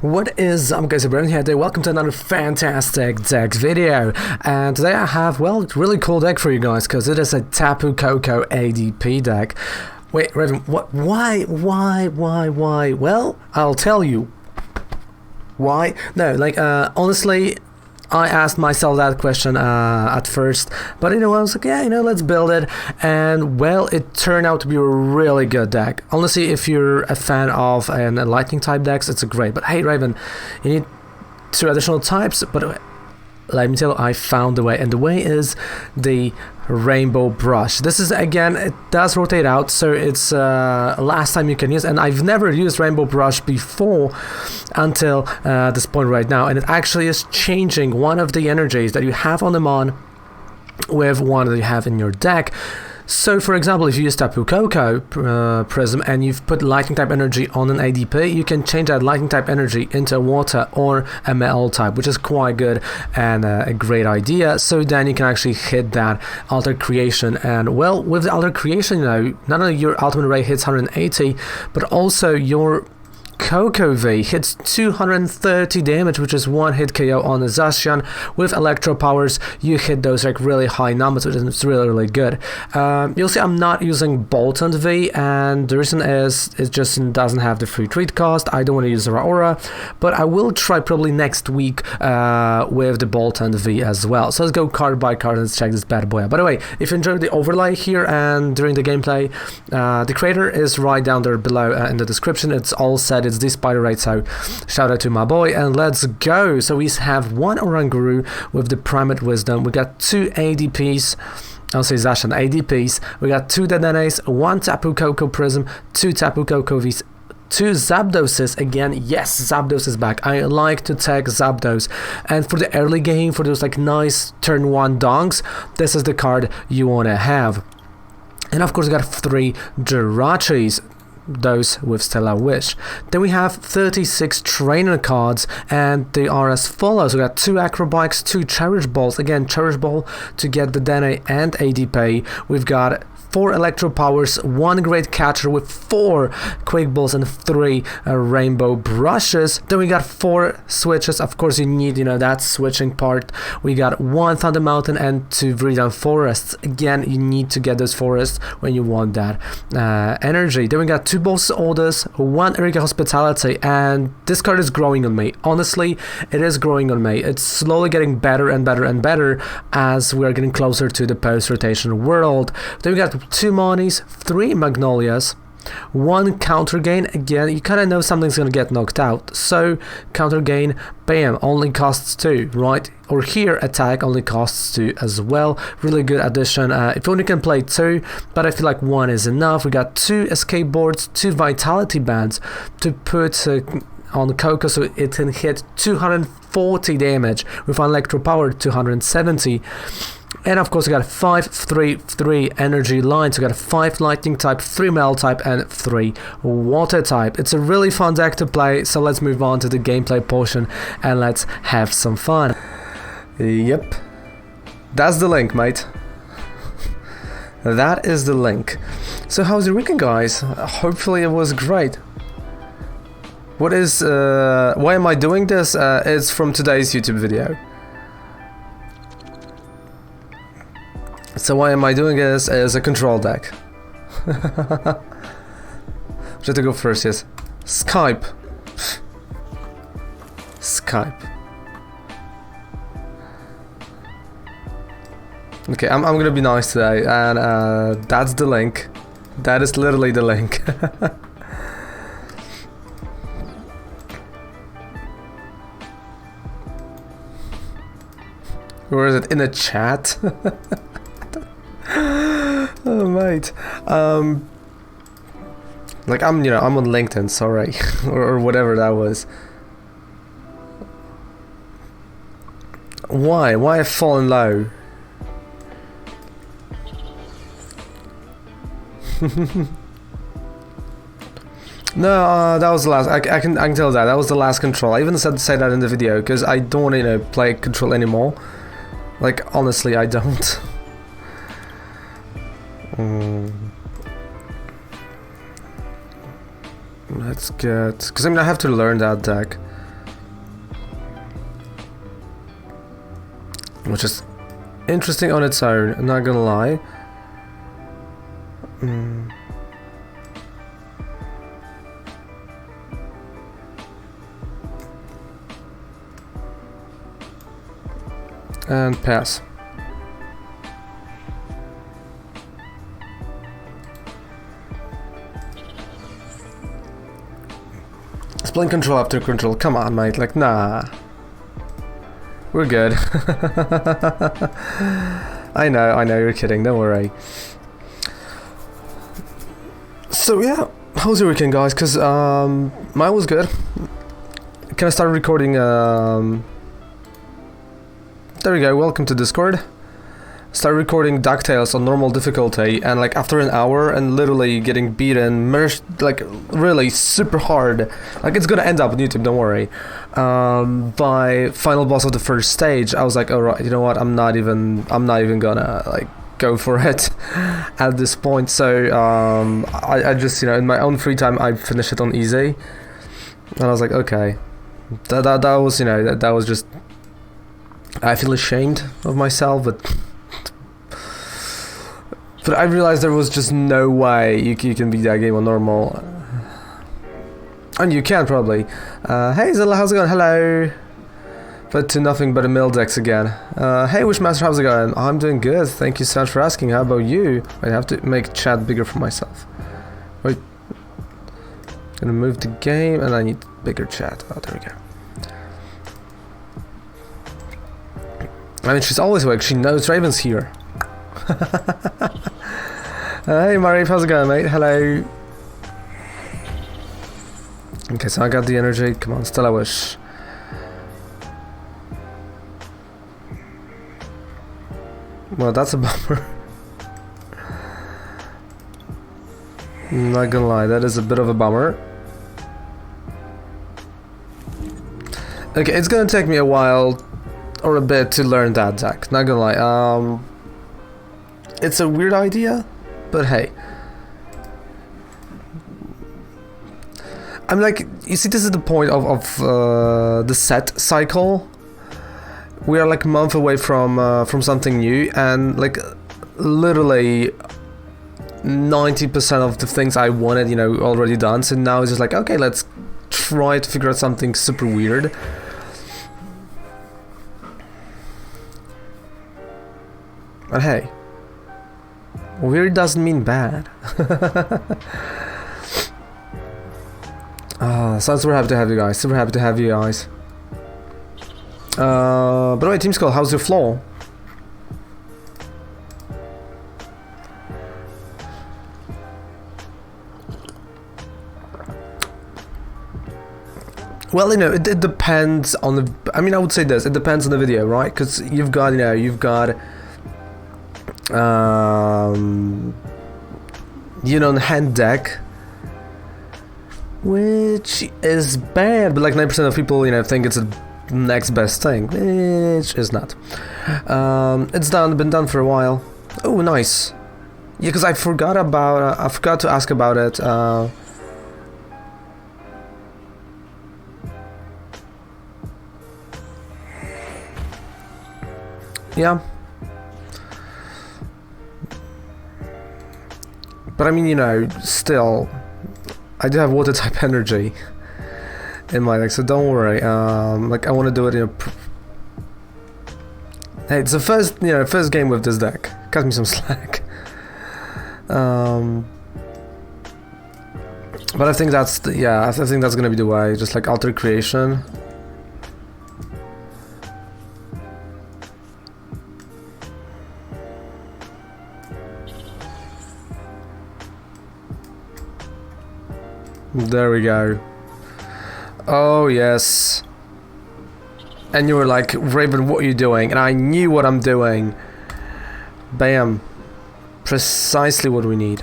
What is up, guys? Brandon here today. Welcome to another fantastic deck video. And today I have, well, a really cool deck for you guys, because it is a Tapu Koko ADP deck. Wait, Raven, what? Why? Well, I'll tell you. Why? No, like, honestly, I asked myself that question at first, but I was like, yeah, let's build it, and well, it turned out to be a really good deck. Honestly, if you're a fan of a lightning type decks, it's a great. But hey, Raven, you need 2 additional types, but let me tell you, I found the way, and the way is the rainbow brush. This is, again, it does rotate out, so it's last time you can use, and I've never used rainbow brush before until this point right now, and it actually is changing one of the energies that you have on the mon with one that you have in your deck. So, for example, if you use Tapu Koko Prism and you've put lightning type energy on an ADP, you can change that lightning type energy into a water or a metal type, which is quite good and a great idea. So then you can actually hit that alter creation, and well, with the alter creation, not only your ultimate ray hits 180, but also your Koko V hits 230 damage, which is 1 hit KO on a Zacian. With electro powers, you hit those like really high numbers, which is really good. You'll see I'm not using Bolton V, and the reason is it just doesn't have the free treat cost. I don't want to use Aura, but I will try probably next week with the Bolton V as well. So let's go card by card and let's check this bad boy out. By the way, if you enjoyed the overlay here and during the gameplay, the creator is right down there below in the description. It's all set. It's the Spider Raid, so shout out to my boy, and let's go. So we have 1 Oranguru with the Primate Wisdom. We got 2 ADPs. I'll say Zacian ADPs. We got 2 Dedenes, 1 Tapu Koko Prism, 2 Tapu Koko Vs, 2 Zapdoses. Again, yes, Zapdos is back. I like to tag Zapdos, and for the early game, for those like nice turn 1 donks, this is the card you want to have. And of course we got 3 Jirachis, those with Stellar Wish. Then we have 36 trainer cards, and they are as follows. We got 2 Acrobikes, 2 Cherish Balls, again Cherish Ball to get the Dene and ADP. We've got 4 Electro Powers, 1 Great Catcher with 4 Quake Balls and 3 Rainbow Brushes. Then we got 4 switches. Of course you need, that switching part. We got 1 Thunder Mountain and 2 Viridian Forests. Again, you need to get those forests when you want that energy. Then we got 2 Boss Orders, 1 Erika Hospitality, and this card is growing on me. Honestly, it is growing on me. It's slowly getting better and better as we are getting closer to the post-rotation world. Then we got 2 Monies, 3 Magnolias, 1 Counter Gain. Again, you kind of know something's gonna get knocked out, so Counter Gain, bam, only costs 2, right? Or here, Attack only costs 2 as well. Really good addition. If you only can play 2, but I feel like 1 is enough. We got 2 Escape Boards, 2 Vitality Bands to put on Koko, so it can hit 240 damage with Electro Power 270. And of course we got 5-3-3 energy lines. We got 5 lightning type, 3 metal type, and 3 water type. It's a really fun deck to play, so let's move on to the gameplay portion and let's have some fun. Yep, that's the link, mate. That is the link. So how's your weekend, guys? Hopefully it was great. What is why am I doing this? It's from today's YouTube video. So why am I doing this as a control deck? Try to go first, yes. Skype. Skype. Okay, I'm gonna be nice today, and that's the link. That is literally the link. Where is it? In the chat? Oh, mate. Like I'm on LinkedIn, sorry, or whatever that was. Why have fallen low? No, that was the last. I can tell that was the last control. I even said to say that in the video because I don't want to play control anymore. Like honestly, I don't. Let's get, because I have to learn that deck. which is interesting on its own, I'm not gonna lie. And pass. Split control after control. Come on, mate. Like, nah. We're good. I know, you're kidding. Don't worry. So yeah, how was your weekend, guys? Cause mine was good. Can I start recording? There we go. Welcome to Discord. Start recording DuckTales on normal difficulty, and like after an hour and literally getting beaten, like really super hard. Like it's gonna end up on YouTube, don't worry. By final boss of the first stage, I was like, alright, you know what? I'm not even gonna like go for it at this point. So I just, you know, in my own free time, I finished it on easy, and I was like, okay, that was, you know, that was just. I feel ashamed of myself, but I realized there was just no way you can beat that game on normal. And you can probably. Hey Zilla, how's it going? Hello. But to nothing but a Mildex again. Hey Wishmaster, how's it going? I'm doing good, thank you so much for asking. How about you? I have to make chat bigger for myself. Wait. Gonna move the game and I need bigger chat. Oh, there we go. I mean, she's always awake, she knows Raven's here. Hey Marif, how's it going, mate? Hello. Okay, so I got the energy. Come on, still I wish. Well, that's a bummer. Not gonna lie, that is a bit of a bummer. Okay, it's gonna take me a while or a bit to learn that deck. Not gonna lie. It's a weird idea, but hey. I'm like, you see, this is the point of the set cycle. We are like a month away from something new, and like literally 90% of the things I wanted, you know, already done. So now it's just like, okay, let's try to figure out something super weird. But hey, weird doesn't mean bad. So I'm super happy to have you guys. Super happy to have you guys. By the way, Team Skull, how's your flow? Well, you know, it depends on the. I mean, I would say this. It depends on the video, right? Because you've got, you know, you've got. You know, hand deck, which is bad, but like 9% of people, you know, think it's the next best thing, which is not. It's been done for a while. Oh, nice. Yeah, because I forgot to ask about it. Yeah. But I mean, you know, still, I do have water type energy in my deck, so don't worry. Like I want to do it in a. Hey, it's the first game with this deck. Cut me some slack. But I think that's I think that's gonna be the way. Just like alter creation. There we go. Oh yes. And you were like, Raven, what are you doing? And I knew what I'm doing. Bam. Precisely what we need.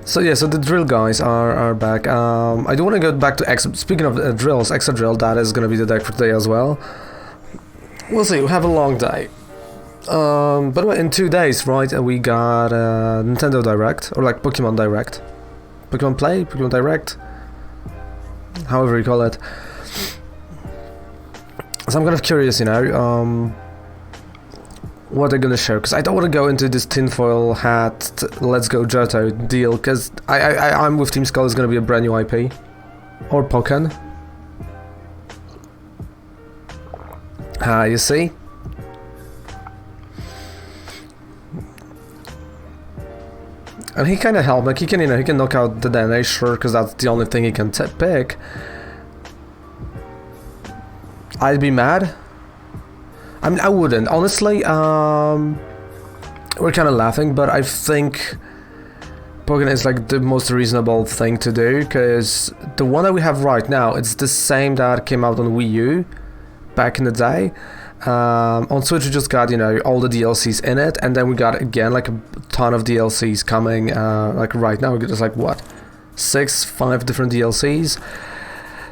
So yeah, so the drill guys are back. I do want to go back to speaking of drills, extra drill, that is going to be the deck for today as well. We'll see, we'll have a long day. But in 2 days, right, we got Nintendo Direct, or like Pokemon Direct. Pokemon Play, Pokemon Direct. however you call it. So I'm kind of curious, you know, what they're gonna show, because I don't want to go into this tinfoil hat let's go Johto deal, because I'm with Team Skull is gonna be a brand new IP. Or Pokken. You see? And he kind of helped, like he can, you know, he can knock out the DNA, sure, because that's the only thing he can pick. I'd be mad. I mean, I wouldn't, honestly. We're kind of laughing, but I think Pokken is like the most reasonable thing to do, because the one that we have right now, it's the same that came out on Wii U back in the day. On Switch we just got, you know, all the DLCs in it, and then we got again like a ton of DLCs coming, like right now we got just like what, 5 different DLCs.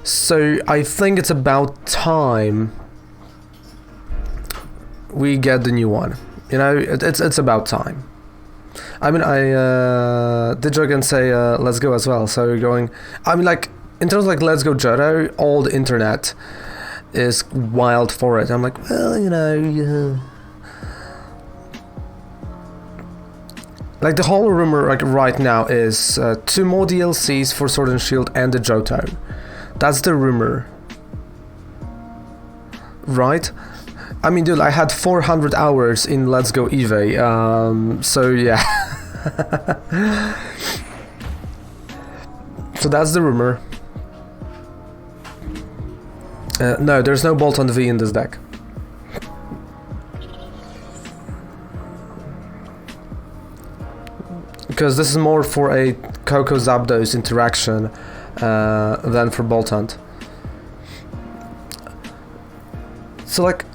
So I think it's about time we get the new one. You know, it's about time. I mean, I did joke and say let's go as well. So we're going. I mean, like in terms of like let's go Johto, all the internet is wild for it. I'm like, well, you know, yeah. Like the whole rumor like right now is 2 more DLCs for Sword and Shield and the Johto. That's the rumor, right? I mean, dude, I had 400 hours in Let's Go Eevee, so yeah. So that's the rumor. No, there's no Bolt on V in this deck. Because this is more for a Koko Zapdos interaction than for Bolt Hunt. So like,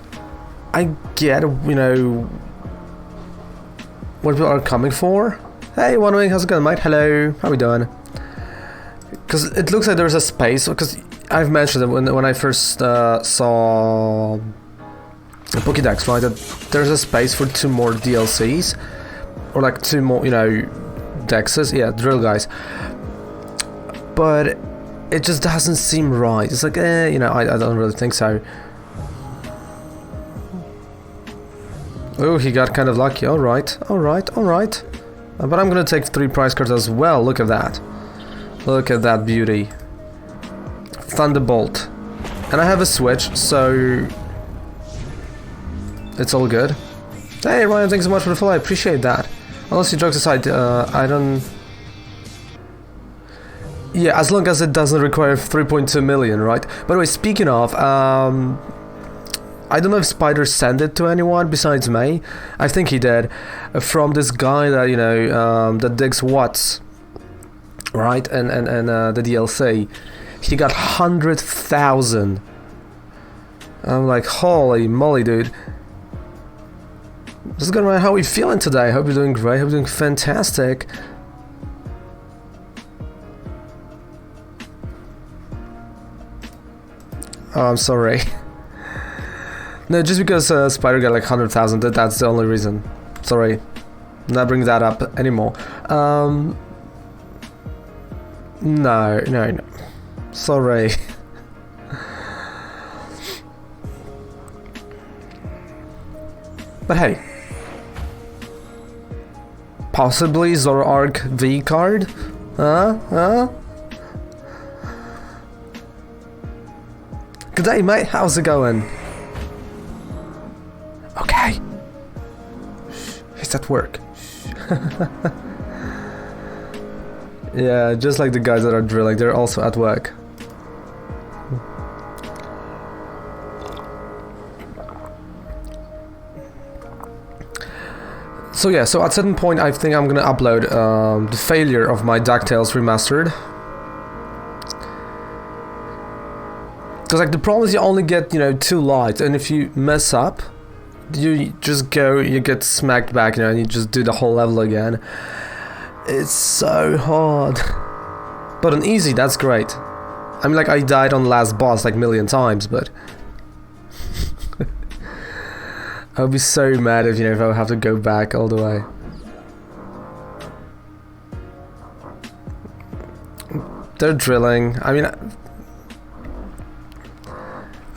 I get, you know, what people are coming for. Hey, One Wing, how's it going, mate? Hello, how we doing? Because it looks like there's a space, because I've mentioned it when I first saw the Pokédex, right, that there's a space for 2 more DLCs, or like 2 more, you know, Dexes, yeah, drill guys. But it just doesn't seem right. It's like, you know, I don't really think so. Oh, he got kind of lucky. Alright, alright, alright. But I'm gonna take 3 prize cards as well. Look at that. Look at that beauty. Thunderbolt. And I have a switch, so it's all good. Hey Ryan, thanks so much for the follow. I appreciate that. Honestly, jokes aside, I don't... Yeah, as long as it doesn't require 3.2 million, right? By the way, speaking of, I don't know if Spider sent it to anyone besides me. I think he did. From this guy that, you know, that digs Watts, right? And the DLC. He got 100,000. I'm like, holy moly, dude. Just going around, how are you feeling today? Hope you're doing great. Hope you're doing fantastic. Oh, I'm sorry. No, just because Spider got like 100,000, that's the only reason. Sorry, not bring that up anymore. No. Sorry. But hey, possibly Zoroark V card? Huh? G'day, mate. How's it going? Okay. Shh. He's at work. Yeah, just like the guys that are drilling, they're also at work. So yeah, so at certain point I think I'm gonna upload the failure of my DuckTales Remastered. Because like the problem is you only get, you know, 2 lights, and if you mess up, you just go, you get smacked back, you know, and you just do the whole level again. It's so hard. But on easy, that's great. I mean, like, I died on the last boss like a million times, but I would be so mad if, you know, if I would have to go back all the way. They're drilling. I mean,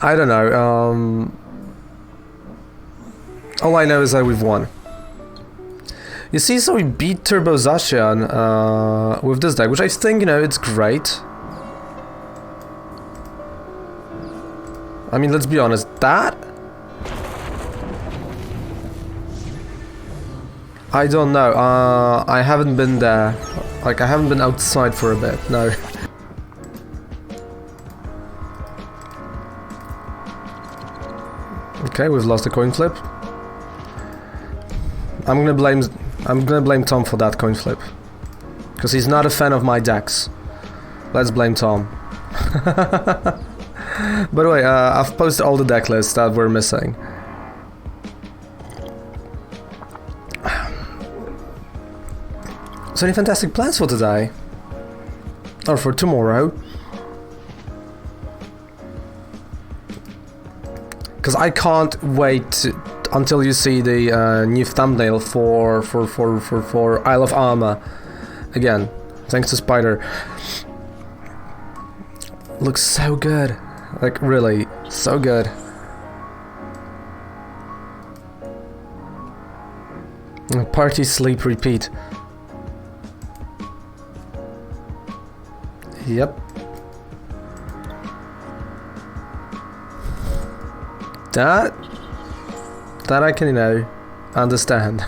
I don't know. All I know is that we've won. You see, so we beat Turbo Zacian with this deck, which I think, you know, it's great. I mean, let's be honest, that... I don't know, I haven't been there. Like, I haven't been outside for a bit, no. Okay, we've lost the coin flip. I'm gonna blame Tom for that coin flip. Because he's not a fan of my decks. Let's blame Tom. By the way, I've posted all the deck lists that we're missing. So any fantastic plans for today? Or for tomorrow? Because I can't wait until you see the new thumbnail for Isle of Armor. Again, thanks to Spider. Looks so good. Like, really, so good. Party, sleep, repeat. Yep. That I can, you know, understand.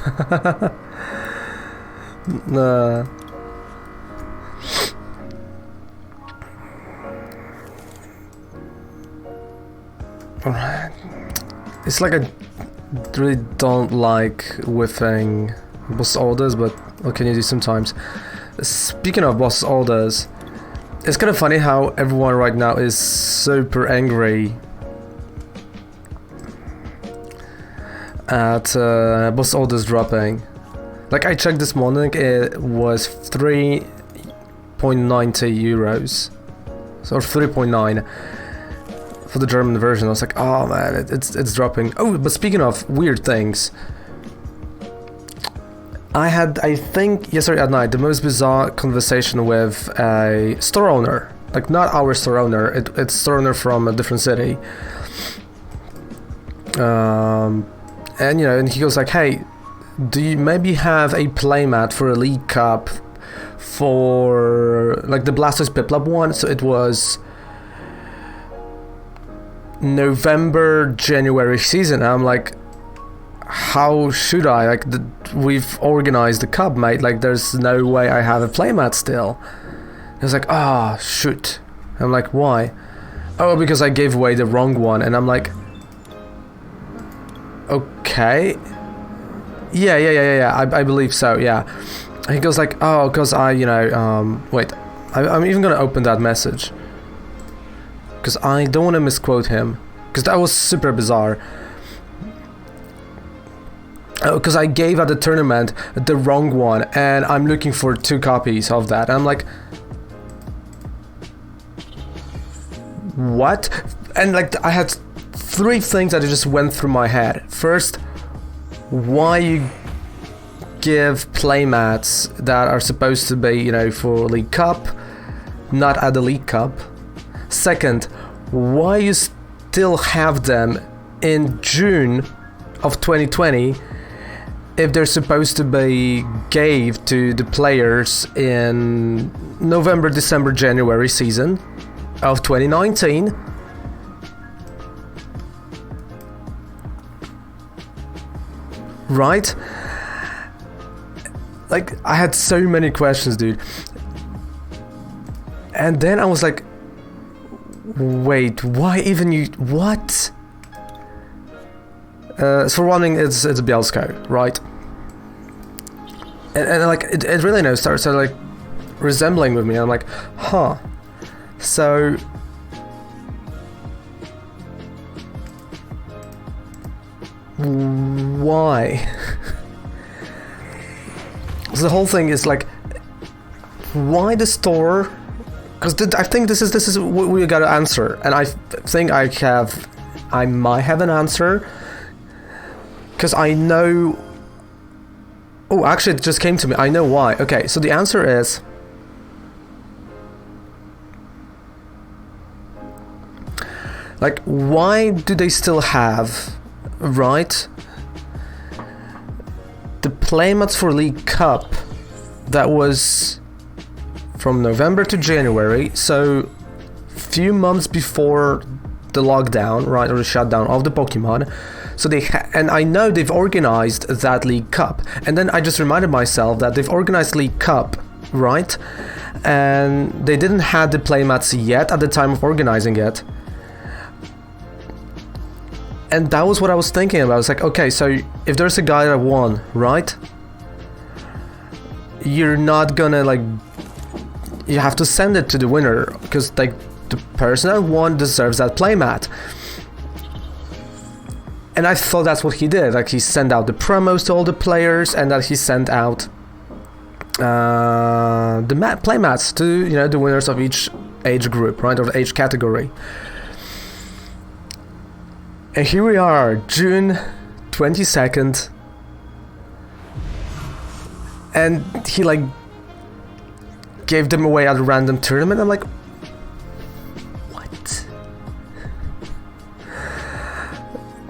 Alright. It's like I really don't like whiffing boss orders, but what can you do sometimes? Speaking of boss orders, it's kind of funny how everyone right now is super angry at boss orders dropping. Like, I checked this morning, it was 3.90 euros, so 3.9 for the German version. I was like, oh man, it's dropping. Oh, but speaking of weird things, I had, I think, yesterday at night, the most bizarre conversation with a store owner. Like, not our store owner, it's store owner from a different city. And, you know, and he goes like, hey, do you maybe have a playmat for a League Cup for, like, the Blastoise Piplup one? So it was November, January season. And I'm like, how should I? Like, we've organized the cup, mate. Like, there's no way I have a playmat still. He was like, ah, oh, shoot. I'm like, why? Oh, because I gave away the wrong one. And I'm like, okay. Yeah, I believe so, yeah. And he goes like, oh, because I, you know, wait. I'm even gonna open that message. Because I don't want to misquote him. Because that was super bizarre. Because I gave at the tournament the wrong one, and I'm looking for 2 copies of that. And I'm like, what? And like, I had 3 things that just went through my head. First, why you give playmats that are supposed to be, you know, for League Cup, not at the League Cup. Second, why you still have them in June of 2020 if they're supposed to be gave to the players in November, December, January season of 2019. Right? Like, I had so many questions, dude. And then I was like, wait, why even you... What? So for one thing, it's Bielsko, right? And like, it really now starts like resembling with me. I'm like, huh. So... why? So the whole thing is like, why the store? Because I think this is what we gotta answer, and I think I might have an answer, because I know. Oh, actually, it just came to me. I know why. Okay, so the answer is, Like, why do they still have, right, the playmats for League Cup that was from November to January, so few months before the lockdown, right, or the shutdown of the Pokemon. So they and I know they've organized that League Cup, and then I just reminded myself that they've organized League Cup, right, and they didn't have the playmats yet at the time of organizing it. And that was what I was thinking about. It's like, okay, so if there's a guy that won, right, you're not gonna, like, you have to send it to the winner, because, like, the person that won deserves that playmat. And I thought that's what he did. Like, he sent out the promos to all the players, and that he sent out the playmats to, you know, the winners of each age group, right, or the age category. And here we are, June 22nd, and he, like, gave them away at a random tournament. I'm like, what?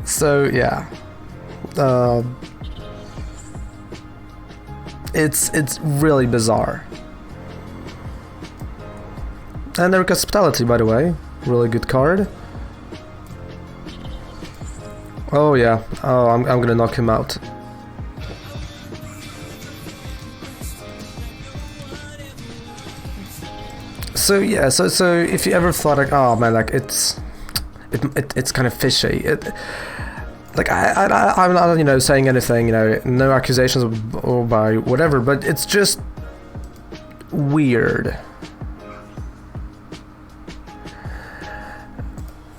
So yeah, it's really bizarre. And their hospitality, by the way, really good card. Oh yeah, oh, I'm gonna knock him out. So yeah, so if you ever thought, like, oh man, like, it's kind of fishy. Like, I'm not, you know, saying anything, you know, no accusations or by whatever, but it's just weird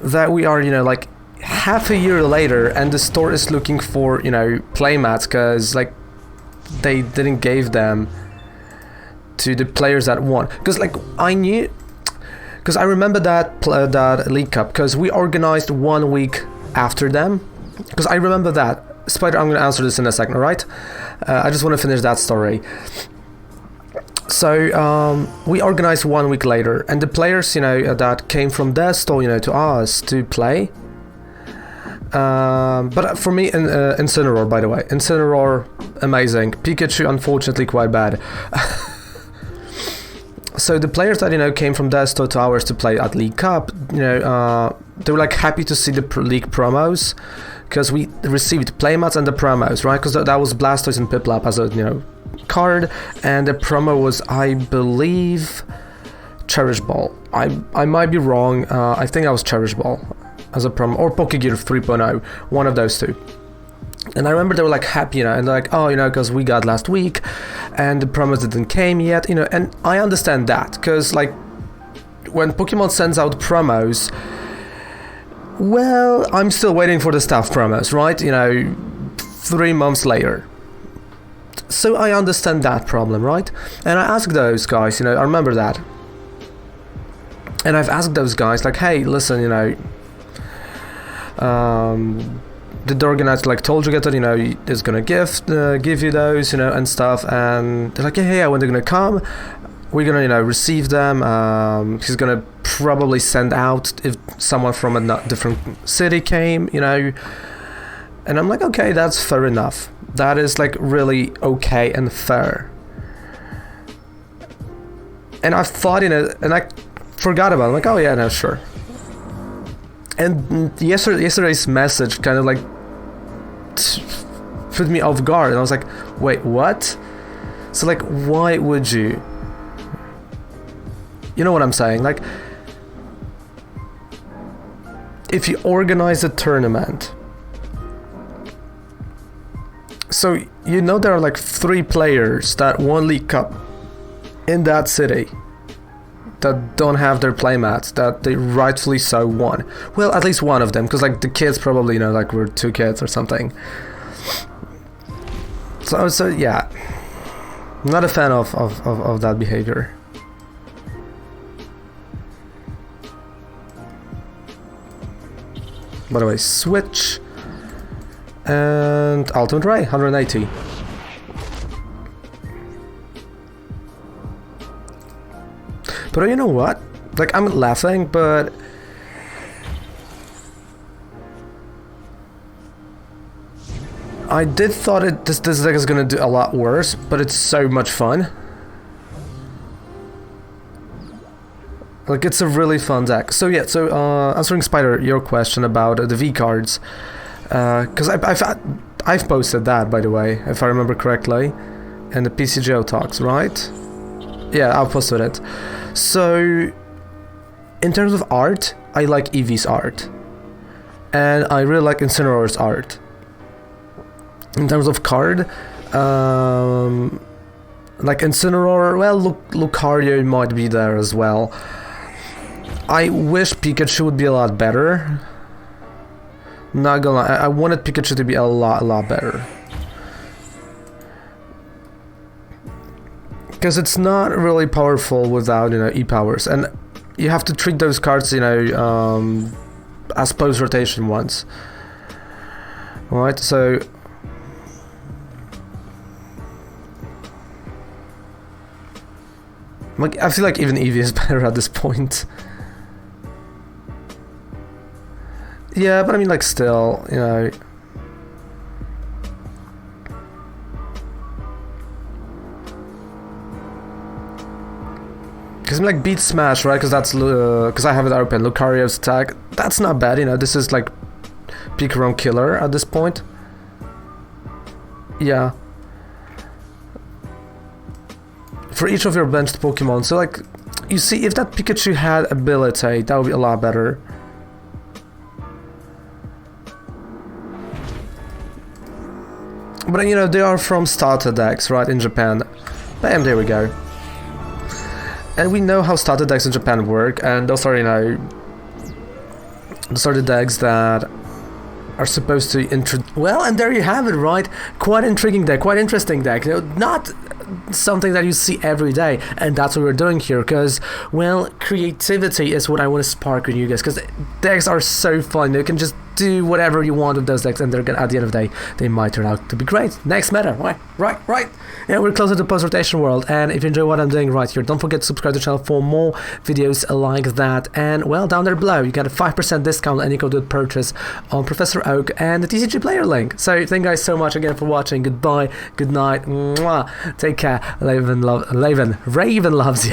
that we are, you know, like, half a year later, and the store is looking for, you know, playmats, because, like, they didn't give them to the players that won. Because, like, I knew, because I remember that League Cup, because we organized 1 week after them. Because I remember that. Spider, I'm going to answer this in a second, alright? I just want to finish that story. So, we organized 1 week later, and the players, you know, that came from their store, you know, to us to play. But for me, Incineroar, by the way. Incineroar, amazing. Pikachu, unfortunately, quite bad. So the players that, you know, came from their store to ours to play at League Cup, you know, they were, like, happy to see the league promos, because we received playmats and the promos, right? Because that was Blastoise and Piplup as a, you know, card, and the promo was, I believe, Cherish Ball. I might be wrong. I think that was Cherish Ball as a promo, or Pokegear 3.0, one of those two. And I remember they were, like, happy, you know, and they're like, oh, you know, because we got last week, and the promos didn't came yet, you know, and I understand that, because, like, when Pokemon sends out promos, well, I'm still waiting for the staff promos, right, you know, 3 months later. So I understand that problem, right? And I asked those guys, you know, I remember that. And I've asked those guys, like, hey, listen, you know, did the organizer, like, told you that, you know, is gonna give you those, you know, and stuff, and they're like, yeah, when they're gonna come, we're gonna, you know, receive them. He's gonna probably send out if someone from a different city came, you know. And I'm like, okay, that's fair enough. That is, like, really okay and fair. And I thought, you know, and I forgot about it. I'm like, oh yeah, no, sure. And yesterday's message kind of, like, put me off guard, and I was like, wait, what? So, like, why would you? You know what I'm saying? Like, if you organize a tournament, so you know there are, like, 3 players that won League Cup in that city that don't have their playmats, that they rightfully so won. Well, at least one of them, because, like, the kids probably, you know, like, were 2 kids or something. So yeah, not a fan of that behavior. By the way, switch and Ultimate Ray, 180. But you know what? Like, I'm laughing, but I did thought this deck is gonna do a lot worse, but it's so much fun. Like, it's a really fun deck. So yeah, so answering Spider, your question about the V cards, because I've posted that, by the way, if I remember correctly, in the PCGO talks, right? Yeah, I've posted it. So in terms of art, I like Eevee's art, and I really like Incineroar's art. In terms of card, like Incineroar, well, Lucario might be there as well. I wish Pikachu would be a lot better. Not gonna lie, I wanted Pikachu to be a lot better. Because it's not really powerful without, you know, E-powers, and you have to treat those cards, you know, as post-rotation ones. Alright, so... like, I feel like even Eevee is better at this point. Yeah, but I mean, like, still, you know... because I'm like, beat Smash, right? Because that's, because I have it open, Lucario's attack. That's not bad, you know, this is like Pikarom killer at this point. Yeah. For each of your benched Pokemon, so like, you see, if that Pikachu had ability, that would be a lot better. But you know, they are from starter decks, right, in Japan. Bam, there we go. And we know how starter decks in Japan work, and those are, you know, those are the decks that are supposed to introduce... well, and there you have it, right? Quite intriguing deck, quite interesting deck. You know, not something that you see every day, and that's what we're doing here, because, well, creativity is what I want to spark in you guys, because decks are so fun. You can just do whatever you want with those decks, and they're gonna, at the end of the day, they might turn out to be great. Next meta, right. Yeah, we're closer to post-rotation world, and if you enjoy what I'm doing right here, don't forget to subscribe to the channel for more videos like that. And, well, down there below, you got a 5% discount and you can do a purchase on Professor Oak and the TCG player link. So thank you guys so much again for watching. Goodbye, good night, mwah. Take care. Raven loves you.